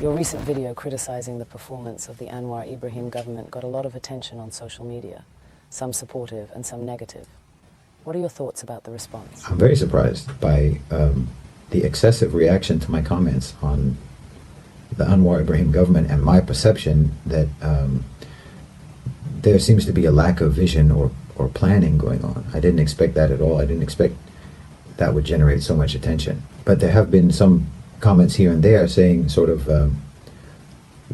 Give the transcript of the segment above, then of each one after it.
Your recent video criticizing the performance of the Anwar Ibrahim government got a lot of attention on social media, some supportive and some negative. What are your thoughts about the response? I'm very surprised by the excessive reaction to my comments on the Anwar Ibrahim government and my perception that there seems to be a lack of vision or planning going on. I didn't expect that at all. I didn't expect that would generate so much attention. But there have been some comments here and there saying sort of,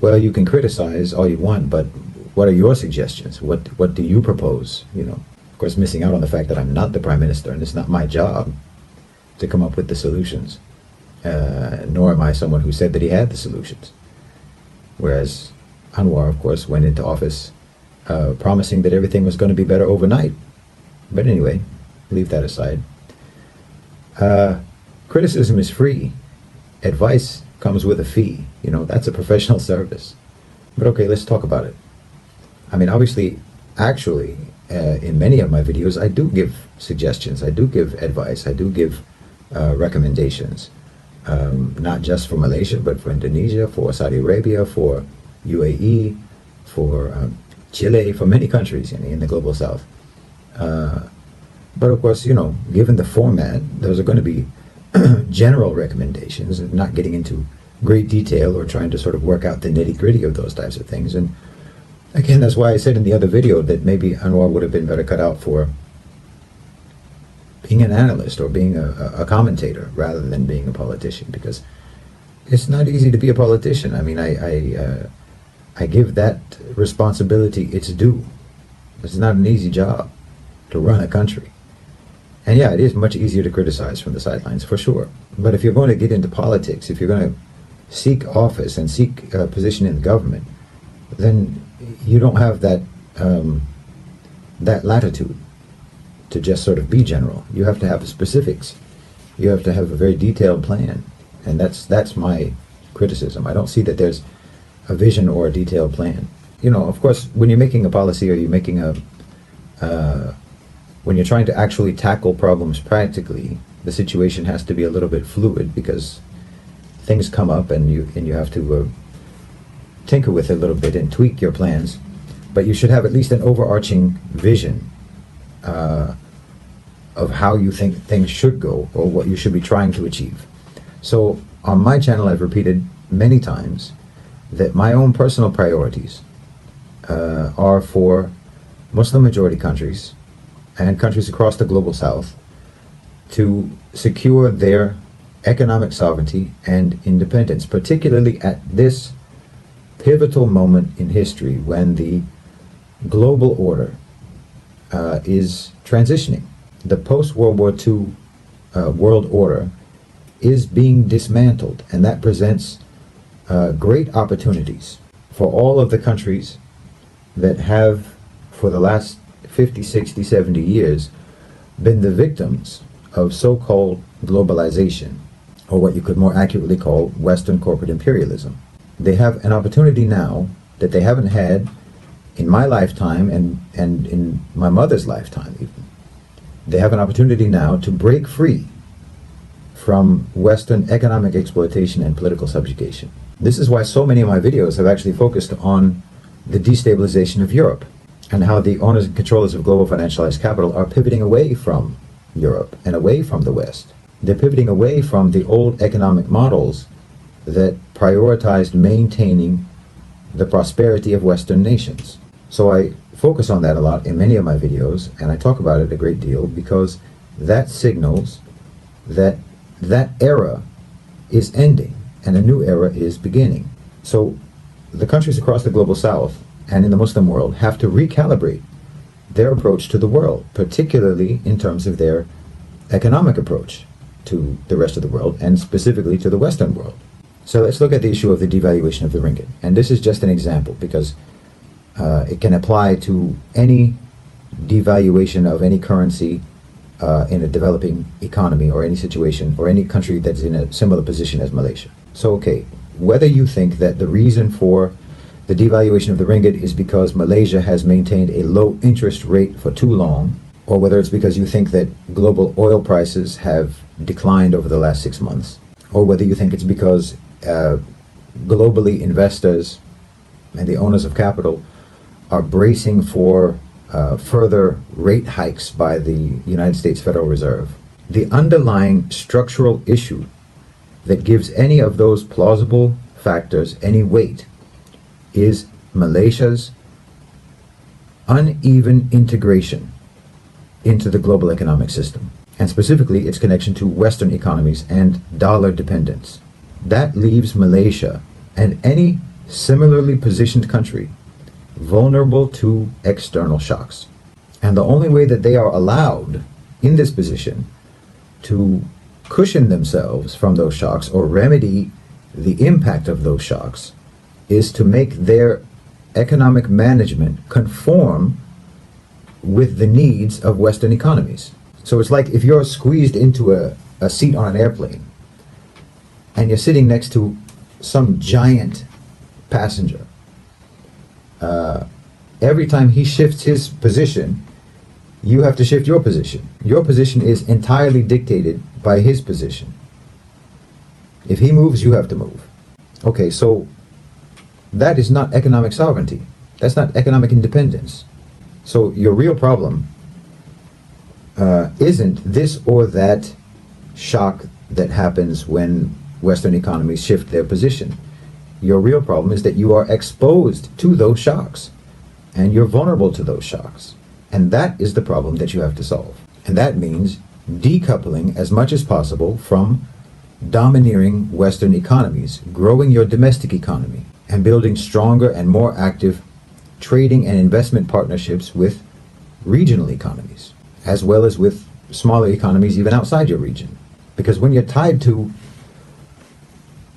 well, you can criticize all you want, but what are your suggestions? What do you propose? You know, of course, missing out on the fact that I'm not the prime minister and it's not my job to come up with the solutions. Nor am I someone who said that he had the solutions. Whereas Anwar, of course, went into office promising that everything was going to be better overnight. But anyway, leave that aside. Criticism is free. Advice comes with a fee. You know, that's a professional service. But okay, let's talk about it. I mean, obviously, actually, in many of my videos, I do give suggestions. I do give advice. I do give recommendations. Not just for Malaysia, but for Indonesia, for Saudi Arabia, for UAE, for Chile, for many countries in the global south. But of course, you know, given the format, those are going to be general recommendations, and not getting into great detail or trying to sort of work out the nitty-gritty of those types of things. And again, that's why I said in the other video that maybe Anwar would have been better cut out for being an analyst or being a commentator rather than being a politician, because it's not easy to be a politician. I mean, I give that responsibility its due. It's not an easy job to run a country. And yeah, it is much easier to criticize from the sidelines, for sure. But if you're going to get into politics, if you're going to seek office and seek a position in the government, then you don't have that that latitude to just sort of be general. You have to have specifics. You have to have a very detailed plan. And that's my criticism. I don't see that there's a vision or a detailed plan. You know, of course, when you're making a policy or you're making when you're trying to actually tackle problems practically, the situation has to be a little bit fluid, because things come up and you have to tinker with it a little bit and tweak your plans. But you should have at least an overarching vision of how you think things should go, or what you should be trying to achieve. So on my channel, I've repeated many times that my own personal priorities are for Muslim majority countries and countries across the global south to secure their economic sovereignty and independence, particularly at this pivotal moment in history when the global order is transitioning. The post-World War II world order is being dismantled, and that presents great opportunities for all of the countries that have, for the last 50, 60, 70 years, been the victims of so-called globalization, or what you could more accurately call Western corporate imperialism. They have an opportunity now that they haven't had in my lifetime and in my mother's lifetime even. They have an opportunity now to break free from Western economic exploitation and political subjugation. This is why so many of my videos have actually focused on the destabilization of Europe, and how the owners and controllers of global financialized capital are pivoting away from Europe and away from the West. They're pivoting away from the old economic models that prioritized maintaining the prosperity of Western nations. So I focus on that a lot in many of my videos, and I talk about it a great deal, because that signals that that era is ending and a new era is beginning. So the countries across the global south and in the Muslim world have to recalibrate their approach to the world, particularly in terms of their economic approach to the rest of the world, and specifically to the Western world. So let's look at the issue of the devaluation of the ringgit. And this is just an example, because it can apply to any devaluation of any currency in a developing economy, or any situation, or any country that's in a similar position as Malaysia. So, okay, whether you think that the reason for the devaluation of the ringgit is because Malaysia has maintained a low interest rate for too long, or whether it's because you think that global oil prices have declined over the last 6 months, or whether you think it's because globally investors and the owners of capital are bracing for further rate hikes by the United States Federal Reserve, the underlying structural issue that gives any of those plausible factors any weight is Malaysia's uneven integration into the global economic system, and specifically its connection to Western economies and dollar dependence. That leaves Malaysia and any similarly positioned country vulnerable to external shocks. And the only way that they are allowed in this position to cushion themselves from those shocks or remedy the impact of those shocks is to make their economic management conform with the needs of Western economies. So it's like if you're squeezed into a seat on an airplane and you're sitting next to some giant passenger. Every time he shifts his position, you have to shift your position. Your position is entirely dictated by his position. If he moves, you have to move. Okay, so that is not economic sovereignty. That's not economic independence. So your real problem isn't this or that shock that happens when Western economies shift their position. Your real problem is that you are exposed to those shocks and you're vulnerable to those shocks. And that is the problem that you have to solve. And that means decoupling as much as possible from domineering Western economies, growing your domestic economy, and building stronger and more active trading and investment partnerships with regional economies, as well as with smaller economies even outside your region. Because when you're tied to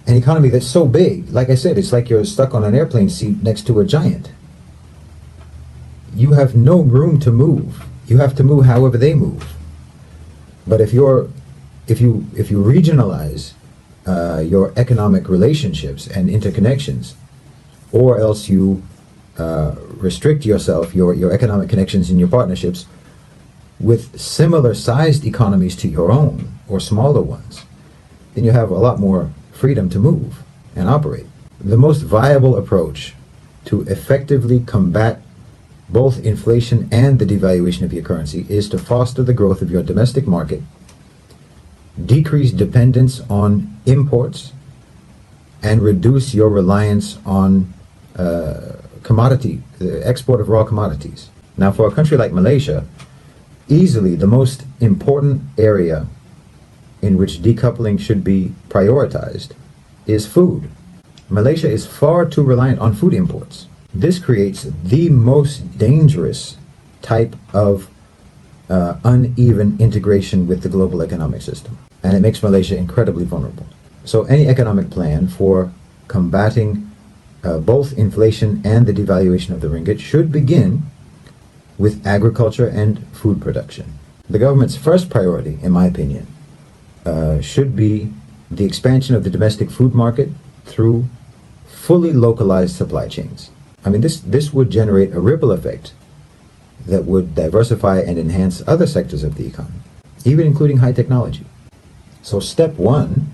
an economy that's so big, like I said, it's like you're stuck on an airplane seat next to a giant. You have no room to move. You have to move however they move. But if you regionalize your economic relationships and interconnections, or else you restrict yourself, your economic connections and your partnerships with similar sized economies to your own or smaller ones, then you have a lot more freedom to move and operate. The most viable approach to effectively combat both inflation and the devaluation of your currency is to foster the growth of your domestic market, decrease dependence on imports, and reduce your reliance on the export of raw commodities. Now, for a country like Malaysia, easily the most important area in which decoupling should be prioritized is food. Malaysia is far too reliant on food imports. This creates the most dangerous type of uneven integration with the global economic system, and it makes Malaysia incredibly vulnerable. So any economic plan for combating both inflation and the devaluation of the ringgit should begin with agriculture and food production. The government's first priority, in my opinion, should be the expansion of the domestic food market through fully localized supply chains. I mean, this would generate a ripple effect that would diversify and enhance other sectors of the economy, even including high technology. So step one,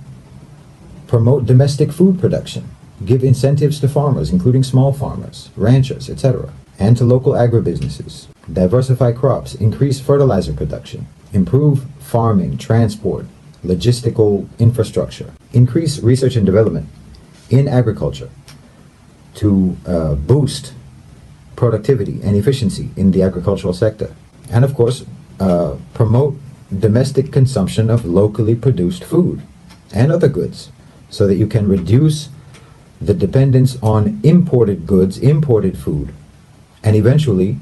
promote domestic food production. Give incentives to farmers, including small farmers, ranchers, etc., and to local agribusinesses. Diversify crops, increase fertilizer production, improve farming, transport, logistical infrastructure, increase research and development in agriculture to boost productivity and efficiency in the agricultural sector. And of course, promote domestic consumption of locally produced food and other goods so that you can reduce the dependence on imported goods, imported food, and eventually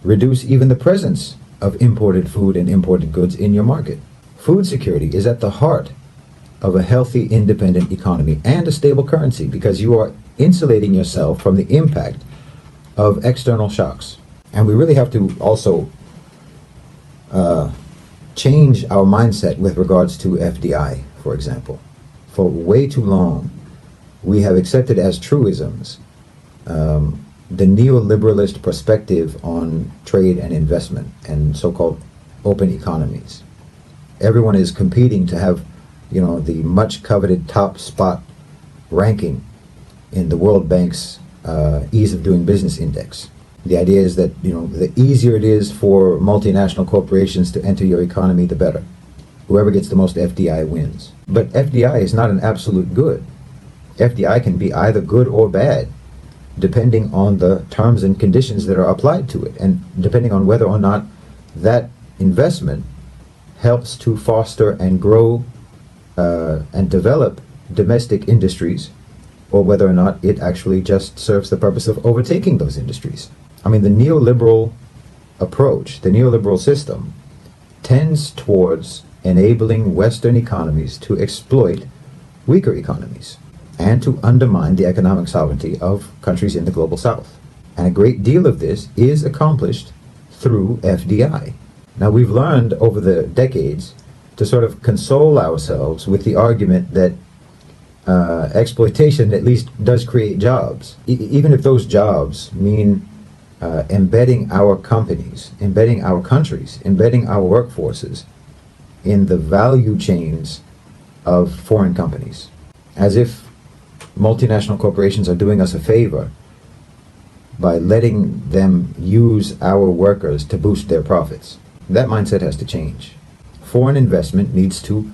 reduce even the presence of imported food and imported goods in your market. Food security is at the heart of a healthy, independent economy and a stable currency because you are insulating yourself from the impact of external shocks. And we really have to also change our mindset with regards to FDI, for example. For way too long, we have accepted as truisms the neoliberalist perspective on trade and investment and so-called open economies. Everyone is competing to have, the much coveted top spot ranking in the World Bank's Ease of Doing Business Index. The idea is that, the easier it is for multinational corporations to enter your economy, the better. Whoever gets the most FDI wins. But FDI is not an absolute good. FDI can be either good or bad, depending on the terms and conditions that are applied to it, and depending on whether or not that investment helps to foster and grow and develop domestic industries, or whether or not it actually just serves the purpose of overtaking those industries. I mean, the neoliberal approach, the neoliberal system, tends towards enabling Western economies to exploit weaker economies and to undermine the economic sovereignty of countries in the global South. And a great deal of this is accomplished through FDI. Now, we've learned over the decades to sort of console ourselves with the argument that exploitation at least does create jobs, even if those jobs mean embedding our companies, embedding our countries, embedding our workforces in the value chains of foreign companies, as if multinational corporations are doing us a favor by letting them use our workers to boost their profits. That mindset has to change. Foreign investment needs to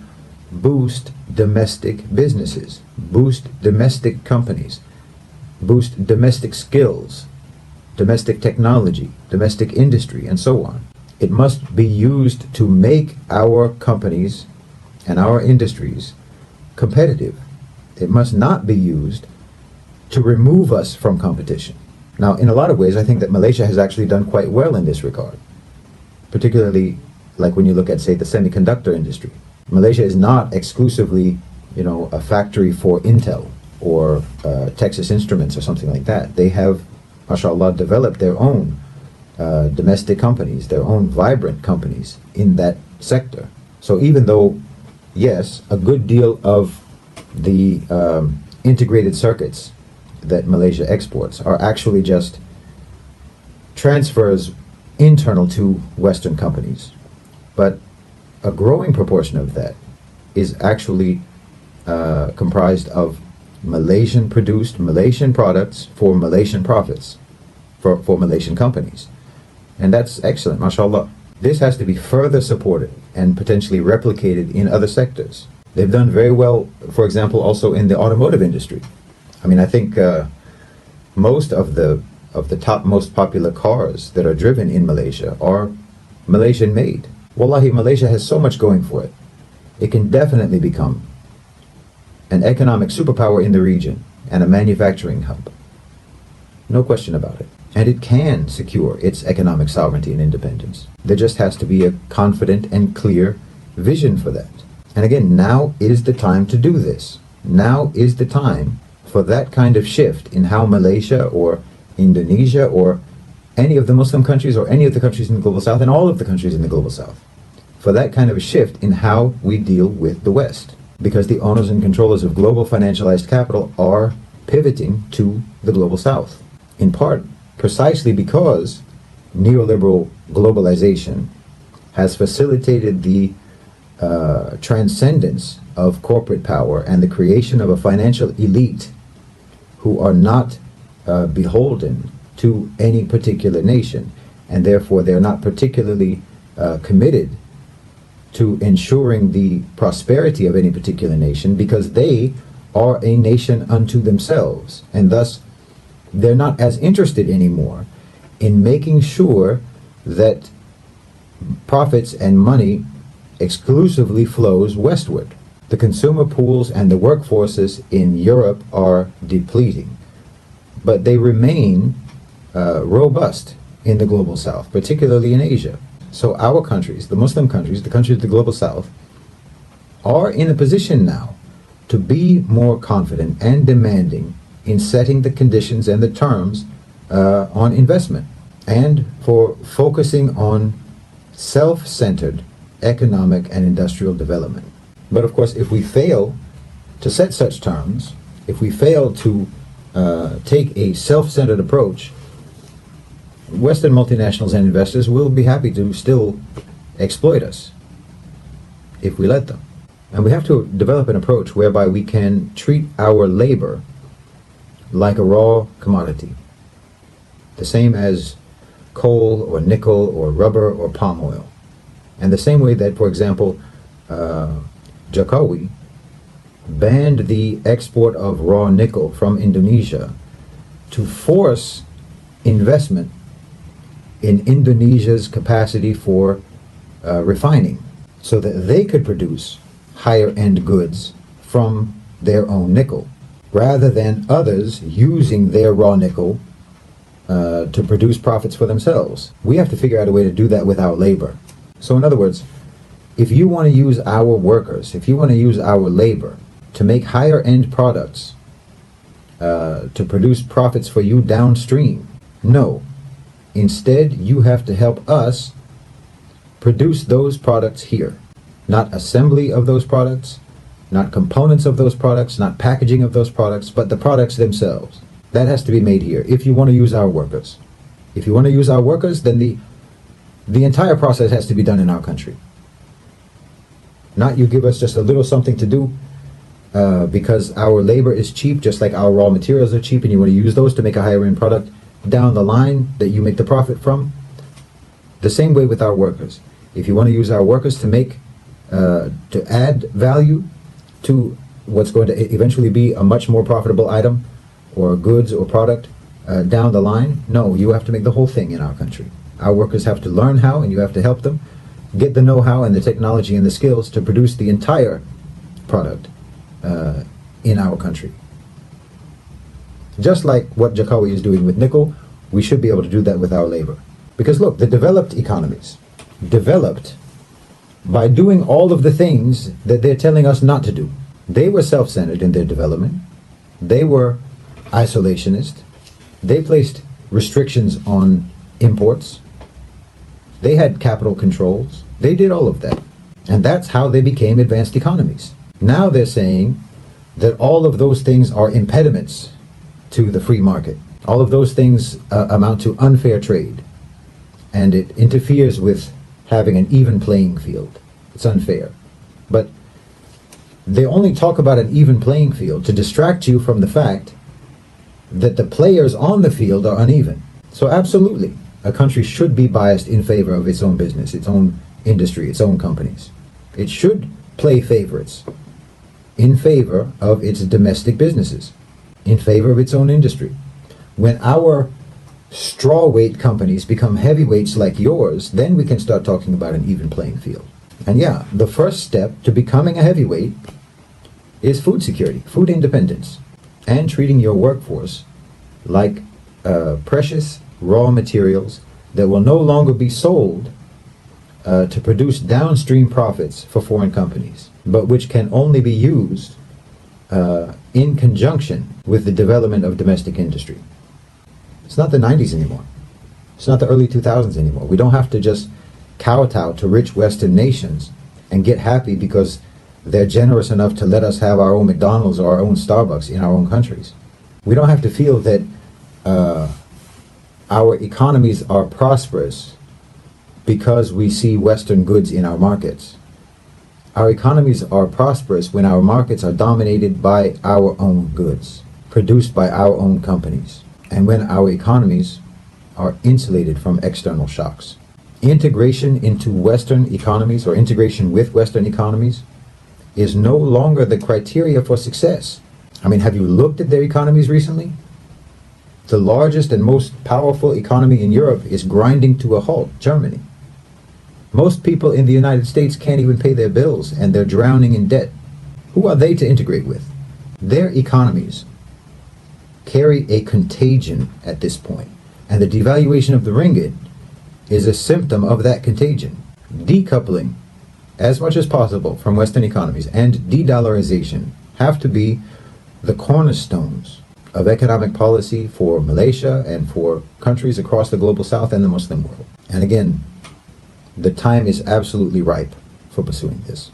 boost domestic businesses, boost domestic companies, boost domestic skills, domestic technology, domestic industry, and so on. It must be used to make our companies and our industries competitive. It must not be used to remove us from competition. Now, in a lot of ways, I think that Malaysia has actually done quite well in this regard, particularly like when you look at, say, the semiconductor industry. Malaysia is not exclusively, a factory for Intel or Texas Instruments or something like that. They have, mashallah, developed their own domestic companies, their own vibrant companies in that sector. So even though, yes, a good deal of the integrated circuits that Malaysia exports are actually just transfers internal to Western companies, but a growing proportion of that is actually comprised of Malaysian-produced Malaysian products for Malaysian profits, for Malaysian companies. And that's excellent, mashallah. This has to be further supported and potentially replicated in other sectors. They've done very well, for example, also in the automotive industry. I mean, I think most of the top most popular cars that are driven in Malaysia are Malaysian made. Wallahi, Malaysia has so much going for it. It can definitely become an economic superpower in the region and a manufacturing hub. No question about it. And it can secure its economic sovereignty and independence. There just has to be a confident and clear vision for that. And again, now is the time to do this. Now is the time for that kind of shift in how Malaysia or Indonesia or any of the Muslim countries or any of the countries in the global South and all of the countries in the global South, for that kind of a shift in how we deal with the West. Because the owners and controllers of global financialized capital are pivoting to the global South, in part precisely because neoliberal globalization has facilitated the transcendence of corporate power and the creation of a financial elite who are not beholden to any particular nation, and therefore they're not particularly committed to ensuring the prosperity of any particular nation, because they are a nation unto themselves, and thus they're not as interested anymore in making sure that profits and money exclusively flows westward. The consumer pools and the workforces in Europe are depleting, but they remain robust in the global South, particularly in Asia. So our countries, the Muslim countries, the countries of the global South, are in a position now to be more confident and demanding in setting the conditions and the terms on investment, and for focusing on self-centered economic and industrial development. But of course, if we fail to set such terms, if we fail to take a self-centered approach, Western multinationals and investors will be happy to still exploit us if we let them. And we have to develop an approach whereby we can treat our labor like a raw commodity, the same as coal or nickel or rubber or palm oil. And the same way that, for example, Jokowi banned the export of raw nickel from Indonesia to force investment in Indonesia's capacity for refining, so that they could produce higher end goods from their own nickel, rather than others using their raw nickel to produce profits for themselves. We have to figure out a way to do that with our labor. So in other words, if you want to use our workers, if you want to use our labor to make higher end products, to produce profits for you downstream, no. Instead, you have to help us produce those products here. Not assembly of those products, not components of those products, not packaging of those products, but the products themselves. That has to be made here if you want to use our workers. If you want to use our workers, then the entire process has to be done in our country. Not you give us just a little something to do because our labor is cheap, just like our raw materials are cheap, and you want to use those to make a higher end product down the line that you make the profit from. The same way with our workers. If you want to use our workers to make, to add value to what's going to eventually be a much more profitable item or goods or product down the line, no, you have to make the whole thing in our country. Our workers have to learn how, and you have to help them get the know-how and the technology and the skills to produce the entire product in our country. Just like what Jokowi is doing with nickel, we should be able to do that with our labor. Because look, the developed economies developed by doing all of the things that they're telling us not to do. They were self-centered in their development. They were isolationist. They placed restrictions on imports. They had capital controls. They did all of that. And that's how they became advanced economies. Now they're saying that all of those things are impediments to the free market. All of those things amount to unfair trade. And it interferes with having an even playing field. It's unfair. But they only talk about an even playing field to distract you from the fact that the players on the field are uneven. So absolutely, a country should be biased in favor of its own business, its own industry, its own companies. It should play favorites in favor of its domestic businesses, in favor of its own industry. When our strawweight companies become heavyweights like yours, then we can start talking about an even playing field. And yeah, the first step to becoming a heavyweight is food security, food independence, and treating your workforce like precious raw materials that will no longer be sold to produce downstream profits for foreign companies, but which can only be used in conjunction with the development of domestic industry. It's not the 90s anymore. It's not the early 2000s anymore. We don't have to just kowtow to rich Western nations and get happy because they're generous enough to let us have our own McDonald's or our own Starbucks in our own countries. We don't have to feel that our economies are prosperous because we see Western goods in our markets. Our economies are prosperous when our markets are dominated by our own goods, produced by our own companies, and when our economies are insulated from external shocks. Integration into Western economies, or integration with Western economies, is no longer the criteria for success. I mean, have you looked at their economies recently? The largest and most powerful economy in Europe is grinding to a halt, Germany. Most people in the United States can't even pay their bills, and they're drowning in debt. Who are they to integrate with? Their economies carry a contagion at this point, and the devaluation of the ringgit is a symptom of that contagion. Decoupling as much as possible from Western economies and de-dollarization have to be the cornerstones of economic policy for Malaysia and for countries across the global south and the Muslim world. And again, the time is absolutely ripe for pursuing this.